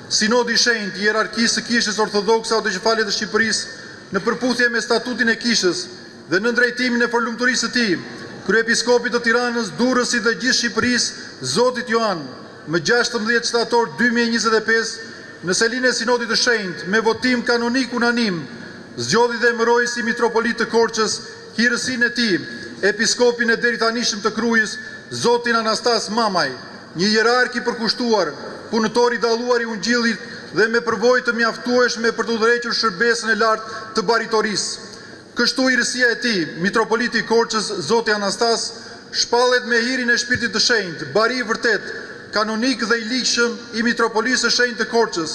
Sinodi i Shenjtë i hierarkisë së Kishës Ortodokse Autoqefalit të Shqipërisë në përputhje me statutin e Kishës dhe në drejtimin e forlumturisë së tij, kryepiskopi të Tiranës, Durrësit dhe gjithë Shqipërisë, zotit Joan, më 16 shtator 2025, në selinë e Sinodit të Shenjtë, me votim kanonik unanim, zgjodhi dhe emëroi si mitropolit të Korçës hirësinë e tij, episkopin e deritanishëm të Krujës, zotin Anastas Mamaj, një hierark i përkushtuar, punëtor i dalluar i Ungjillit dhe me përvojë të mjaftueshme për të udhëhequr shërbesën e lartë të baritorisë. Kështu hirësia e tij, mitropoliti i Korçës, zoti Anastas, shpallet me hirin e Shpirtit të Shenjtë, bari i vërtet, kanonik dhe i ligjshëm i mitropolisë së Shenjtë të Korçës,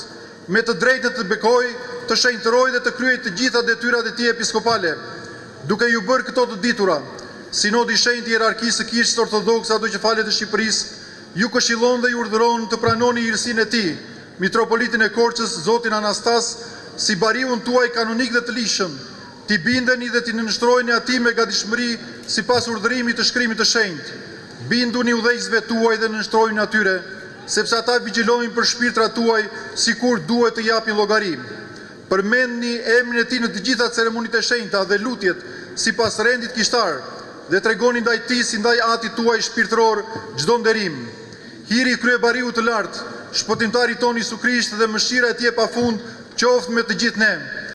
me të drejtën të bekojë, të shenjtërojë dhe të kryejë të gjitha detyrat e tij episkopale. Duke ju bërë këto të ditura, Sinodi i Shenjtë i hierarkisë së Kishës Ortodokse Autoqefalit të Shqipërisë ju këshillon dhe ju urdhëron të pranoni hirësinë e tij, mitropolitin e Korçës, zotin Anastas, si bariun tuaj kanonik dhe të ligjshëm, t'i bindeni dhe t'i nënshtrojeni atij me gatishmëri sipas urdhërimit të Shkrimit të Shenjtë. Binduni udhëheqësve tuaj dhe nënshtrojeni atyre, sepse ata vigjilojnë për shpirtrat tuaj sikur duhet të japin llogari. Përmendni emrin e tij në të gjitha ceremonitë e shenjta dhe lutjet sipas rendit kishtar dhe tregoni ndaj tij si ndaj atit tuaj shpirtëror çdo nderim. Hiri i kryebariut të lartë, shpëtimtarit tonë Isu Krisht dhe mëshira e tij e pafund qoftë me të gjithë ne.